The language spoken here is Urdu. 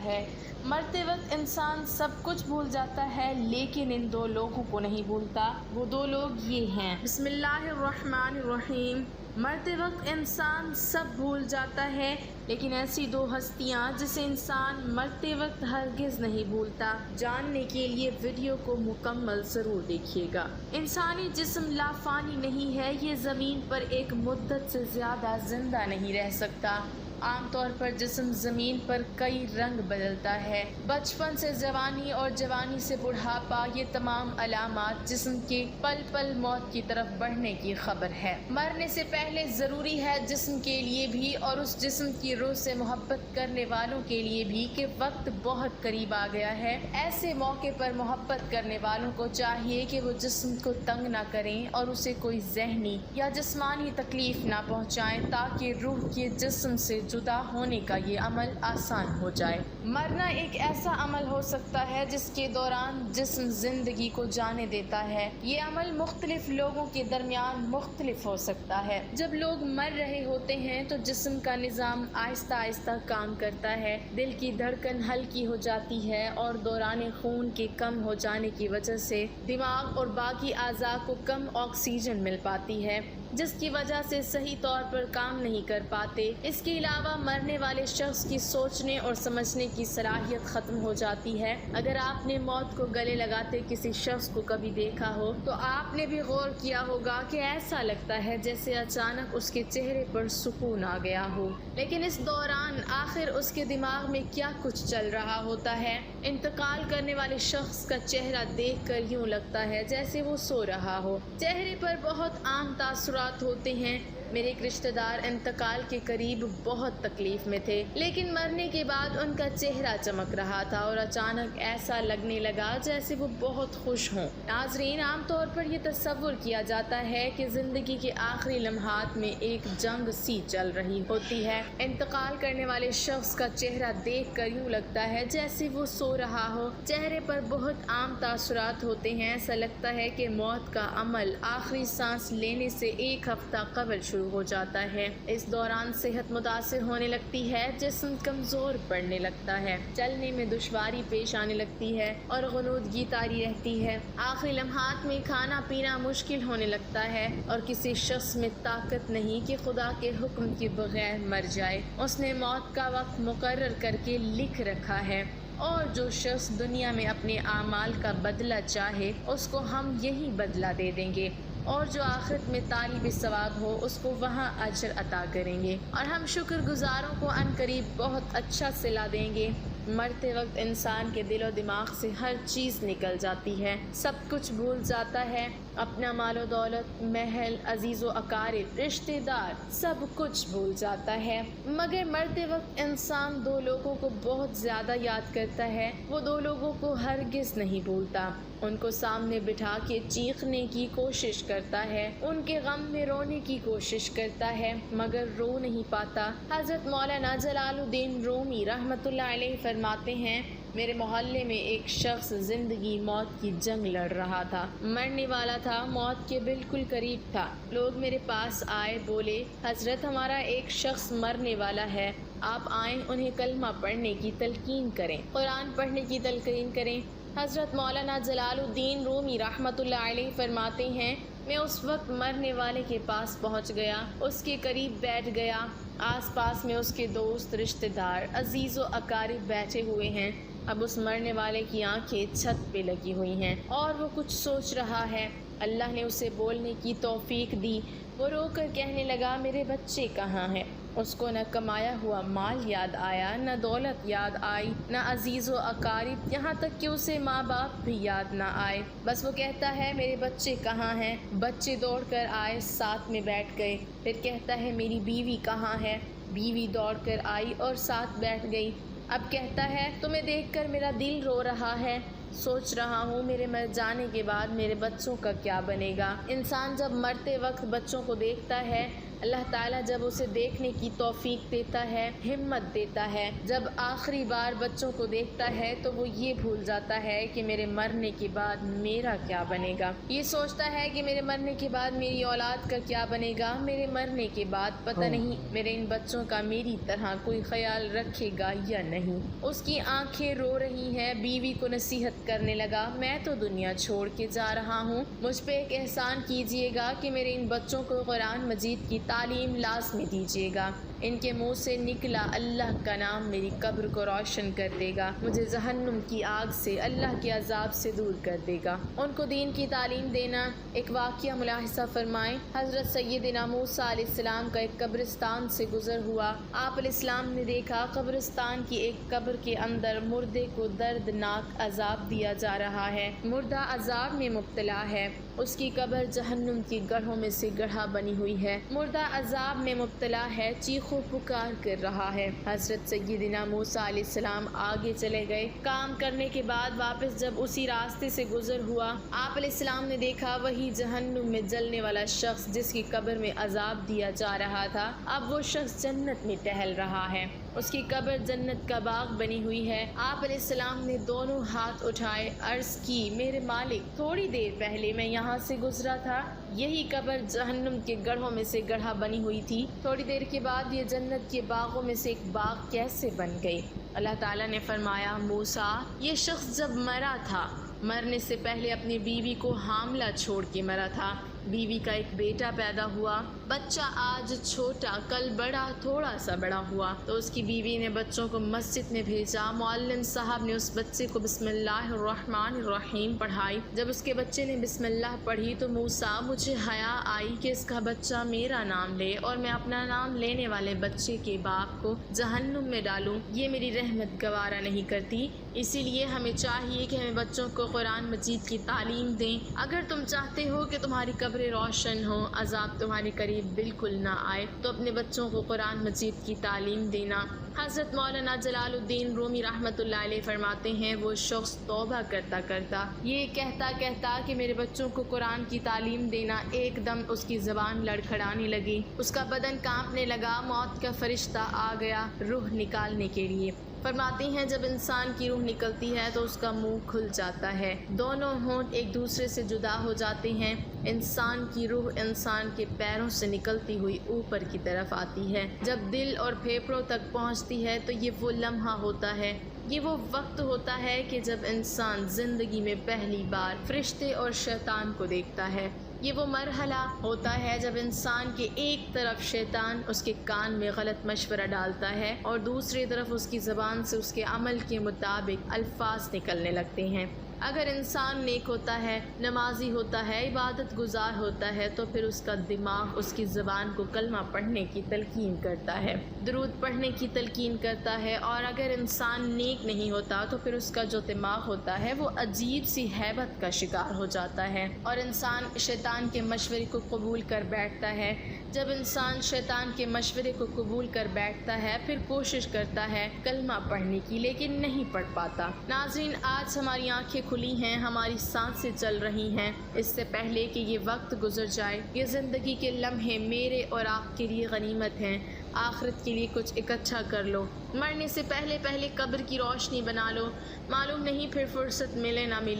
ہے۔ مرتے وقت انسان سب کچھ بھول جاتا ہے، لیکن ان دو لوگوں کو نہیں بھولتا۔ وہ دو لوگ یہ ہیں۔ بسم اللہ الرحمن الرحیم۔ مرتے وقت انسان سب بھول جاتا ہے، لیکن ایسی دو ہستیاں جسے انسان مرتے وقت ہرگز نہیں بھولتا۔ جاننے کے لیے ویڈیو کو مکمل ضرور دیکھیے گا۔ انسانی جسم لافانی نہیں ہے، یہ زمین پر ایک مدت سے زیادہ زندہ نہیں رہ سکتا۔ عام طور پر جسم زمین پر کئی رنگ بدلتا ہے۔ بچپن سے جوانی اور جوانی سے بڑھاپا، یہ تمام علامات جسم کے پل پل موت کی طرف بڑھنے کی خبر ہے۔ مرنے سے پہلے ضروری ہے جسم کے لیے بھی اور اس جسم کی روح سے محبت کرنے والوں کے لیے بھی کہ وقت بہت قریب آ گیا ہے۔ ایسے موقع پر محبت کرنے والوں کو چاہیے کہ وہ جسم کو تنگ نہ کریں اور اسے کوئی ذہنی یا جسمانی تکلیف نہ پہنچائیں، تاکہ روح کے جسم سے جدا ہونے کا یہ عمل آسان ہو جائے۔ مرنا ایک ایسا عمل ہو سکتا ہے جس کے دوران جسم زندگی کو جانے دیتا ہے۔ یہ عمل مختلف لوگوں کے درمیان مختلف ہو سکتا ہے۔ جب لوگ مر رہے ہوتے ہیں تو جسم کا نظام آہستہ آہستہ کام کرتا ہے، دل کی دھڑکن ہلکی ہو جاتی ہے اور دوران خون کے کم ہو جانے کی وجہ سے دماغ اور باقی اعضاء کو کم آکسیجن مل پاتی ہے، جس کی وجہ سے صحیح طور پر کام نہیں کر پاتے۔ اس کے علاوہ مرنے والے شخص کی سوچنے اور سمجھنے کی صلاحیت ختم ہو جاتی ہے۔ اگر آپ نے موت کو گلے لگاتے کسی شخص کو کبھی دیکھا ہو تو آپ نے بھی غور کیا ہوگا کہ ایسا لگتا ہے جیسے اچانک اس کے چہرے پر سکون آ گیا ہو، لیکن اس دوران آخر اس کے دماغ میں کیا کچھ چل رہا ہوتا ہے؟ انتقال کرنے والے شخص کا چہرہ دیکھ کر یوں لگتا ہے جیسے وہ سو رہا ہو۔ چہرے پر بہت عام تاثرات ہوتے ہیں۔ میرے ایک رشتہ دار انتقال کے قریب بہت تکلیف میں تھے، لیکن مرنے کے بعد ان کا چہرہ چمک رہا تھا اور اچانک ایسا لگنے لگا جیسے وہ بہت خوش ہوں۔ ناظرین، عام طور پر یہ تصور کیا جاتا ہے کہ زندگی کے آخری لمحات میں ایک جنگ سی چل رہی ہوتی ہے۔ انتقال کرنے والے شخص کا چہرہ دیکھ کر یوں لگتا ہے جیسے وہ سو رہا ہو۔ چہرے پر بہت عام تاثرات ہوتے ہیں۔ ایسا لگتا ہے کہ موت کا عمل آخری سانس لینے سے ایک ہفتہ قبل شروع ہو جاتا ہے۔ اس دوران صحت متاثر ہونے لگتی ہے، جسم کمزور پڑنے لگتا ہے، چلنے میں دشواری پیش آنے لگتی ہے اور غنودگی طاری رہتی ہے۔ آخری لمحات میں کھانا پینا مشکل ہونے لگتا ہے اور کسی شخص میں طاقت نہیں کہ خدا کے حکم کے بغیر مر جائے۔ اس نے موت کا وقت مقرر کر کے لکھ رکھا ہے، اور جو شخص دنیا میں اپنے اعمال کا بدلہ چاہے اس کو ہم یہی بدلہ دے دیں گے، اور جو آخرت میں طالب ثواب ہو اس کو وہاں اجر عطا کریں گے، اور ہم شکر گزاروں کو عنقریب بہت اچھا صلہ دیں گے۔ مرتے وقت انسان کے دل و دماغ سے ہر چیز نکل جاتی ہے، سب کچھ بھول جاتا ہے، اپنا مال و دولت، محل، عزیز و اقارب، رشتہ دار، سب کچھ بھول جاتا ہے۔ مگر مرتے وقت انسان دو لوگوں کو بہت زیادہ یاد کرتا ہے۔ وہ دو لوگوں کو ہرگز نہیں بھولتا، ان کو سامنے بٹھا کے چیخنے کی کوشش کرتا ہے، ان کے غم میں رونے کی کوشش کرتا ہے، مگر رو نہیں پاتا۔ حضرت مولانا جلال الدین رومی رحمۃ اللہ علیہ فرماتے ہیں، میرے محلے میں ایک شخص زندگی موت کی جنگ لڑ رہا تھا، مرنے والا تھا، موت کے بالکل قریب تھا۔ لوگ میرے پاس آئے، بولے، حضرت ہمارا ایک شخص مرنے والا ہے، آپ آئیں، انہیں کلمہ پڑھنے کی تلقین کریں، قرآن پڑھنے کی تلقین کریں۔ حضرت مولانا جلال الدین رومی رحمۃ اللہ علیہ فرماتے ہیں، میں اس وقت مرنے والے کے پاس پہنچ گیا، اس کے قریب بیٹھ گیا، آس پاس میں اس کے دوست، رشتہ دار، عزیز و اقارب بیٹھے ہوئے ہیں۔ اب اس مرنے والے کی آنکھیں چھت پہ لگی ہوئی ہیں اور وہ کچھ سوچ رہا ہے۔ اللہ نے اسے بولنے کی توفیق دی۔ وہ رو کر کہنے لگا، میرے بچے کہاں ہیں؟ اس کو نہ کمایا ہوا مال یاد آیا، نہ دولت یاد آئی، نہ عزیز و اقارب، یہاں تک کہ اسے ماں باپ بھی یاد نہ آئے۔ بس وہ کہتا ہے، میرے بچے کہاں ہیں؟ بچے دوڑ کر آئے، ساتھ میں بیٹھ گئے۔ پھر کہتا ہے، میری بیوی کہاں ہے؟ بیوی دوڑ کر آئی اور ساتھ بیٹھ گئی۔ اب کہتا ہے، تمہیں دیکھ کر میرا دل رو رہا ہے، سوچ رہا ہوں میرے مر جانے کے بعد میرے بچوں کا کیا بنے گا۔ انسان جب مرتے وقت بچوں کو دیکھتا ہے اللہ تعالیٰ جب اسے دیکھنے کی توفیق دیتا ہے، ہمت دیتا ہے، جب آخری بار بچوں کو دیکھتا ہے تو وہ یہ بھول جاتا ہے کہ میرے مرنے کے بعد میرا کیا بنے گا۔ یہ سوچتا ہے کہ میرے مرنے کے بعد میری اولاد کا کیا بنے گا، میرے مرنے کے بعد پتہ نہیں میرے ان بچوں کا میری طرح کوئی خیال رکھے گا یا نہیں۔ اس کی آنکھیں رو رہی ہیں۔ بیوی کو نصیحت کرنے لگا، میں تو دنیا چھوڑ کے جا رہا ہوں، مجھ پہ ایک احسان کیجئے گا کہ میرے ان بچوں کو قرآن مجید کی تعلیم لازمی دیجئے گا۔ ان کے منہ سے نکلا اللہ کا نام میری قبر کو روشن کر دے گا، مجھے جہنم کی آگ سے، اللہ کے عذاب سے دور کر دے گا۔ ان کو دین کی تعلیم دینا۔ ایک واقعہ ملاحظہ فرمائیں، حضرت سیدنا موسیٰ علیہ السلام کا ایک قبرستان سے گزر ہوا۔ آپ علیہ السلام نے دیکھا قبرستان کی ایک قبر کے اندر مردے کو دردناک عذاب دیا جا رہا ہے، مردہ عذاب میں مبتلا ہے، اس کی قبر جہنم کی گڑھوں میں سے گڑھا بنی ہوئی ہے، مردہ عذاب میں مبتلا ہے، چیخو پکار کر رہا ہے۔ حضرت سیدنا موسیٰ علیہ السلام آگے چلے گئے۔ کام کرنے کے بعد واپس جب اسی راستے سے گزر ہوا، آپ علیہ السلام نے دیکھا وہی جہنم میں جلنے والا شخص جس کی قبر میں عذاب دیا جا رہا تھا، اب وہ شخص جنت میں ٹہل رہا ہے، اس کی قبر جنت کا باغ بنی ہوئی ہے۔ آپ علیہ السلام نے دونوں ہاتھ اٹھائے، عرض کی، میرے مالک، تھوڑی دیر پہلے میں یہاں سے گزرا تھا، یہی قبر جہنم کے گڑھوں میں سے گڑھا بنی ہوئی تھی، تھوڑی دیر کے بعد یہ جنت کے باغوں میں سے ایک باغ کیسے بن گئی؟ اللہ تعالیٰ نے فرمایا، موسیٰ، یہ شخص جب مرا تھا، مرنے سے پہلے اپنی بیوی کو حاملہ چھوڑ کے مرا تھا، بیوی کا ایک بیٹا پیدا ہوا، بچہ آج چھوٹا کل بڑا، تھوڑا سا بڑا ہوا تو اس کی بیوی نے بچوں کو مسجد میں بھیجا، معلم صاحب نے اس بچے کو بسم اللہ الرحمن الرحیم پڑھائی، جب اس کے بچے نے بسم اللہ پڑھی تو موسیٰ، مجھے حیا آئی کہ اس کا بچہ میرا نام لے اور میں اپنا نام لینے والے بچے کے باپ کو جہنم میں ڈالوں، یہ میری رحمت گوارا نہیں کرتی، اسی لیے ہمیں چاہیے کہ ہمیں بچوں کو قرآن مجید کی تعلیم دیں۔ اگر تم چاہتے ہو کہ تمہاری قبریں روشن ہو، عذاب تمہارے قریب بالکل نہ آئے، تو اپنے بچوں کو قرآن مجید کی تعلیم دینا۔ حضرت مولانا جلال الدین رومی رحمۃ اللہ علیہ فرماتے ہیں، وہ شخص توبہ کرتا کرتا یہ کہتا کہ میرے بچوں کو قرآن کی تعلیم دینا، ایک دم اس کی زبان لڑکھڑانے لگی، اس کا بدن کانپنے لگا، موت کا فرشتہ آ گیا روح نکالنے کے لیے۔ فرماتے ہیں جب انسان کی روح نکلتی ہے تو اس کا منہ کھل جاتا ہے، دونوں ہونٹ ایک دوسرے سے جدا ہو جاتے ہیں، انسان کی روح انسان کے پیروں سے نکلتی ہوئی اوپر کی طرف آتی ہے، جب دل اور پھیپھڑوں تک پہنچتی ہے تو یہ وہ لمحہ ہوتا ہے، یہ وہ وقت ہوتا ہے کہ جب انسان زندگی میں پہلی بار فرشتے اور شیطان کو دیکھتا ہے، یہ وہ مرحلہ ہوتا ہے جب انسان کے ایک طرف شیطان اس کے کان میں غلط مشورہ ڈالتا ہے اور دوسری طرف اس کی زبان سے اس کے عمل کے مطابق الفاظ نکلنے لگتے ہیں۔ اگر انسان نیک ہوتا ہے، نمازی ہوتا ہے، عبادت گزار ہوتا ہے تو پھر اس کا دماغ اس کی زبان کو کلمہ پڑھنے کی تلقین کرتا ہے، درود پڑھنے کی تلقین کرتا ہے، اور اگر انسان نیک نہیں ہوتا تو پھر اس کا جو دماغ ہوتا ہے وہ عجیب سی ہیبت کا شکار ہو جاتا ہے اور انسان شیطان کے مشورے کو قبول کر بیٹھتا ہے۔ جب انسان شیطان کے مشورے کو قبول کر بیٹھتا ہے پھر کوشش کرتا ہے کلمہ پڑھنے کی، لیکن نہیں پڑھ پاتا۔ ناظرین، آج ہماری آنکھیں کھلی ہیں، ہماری سانسیں چل رہی ہیں، اس سے پہلے کہ یہ وقت گزر جائے، یہ زندگی کے لمحے میرے اور آپ کے لیے غنیمت ہیں، آخرت کے لیے کچھ اکٹھا کر لو، مرنے سے پہلے قبر کی روشنی بنا لو، معلوم نہیں پھر فرصت ملے نہ ملے۔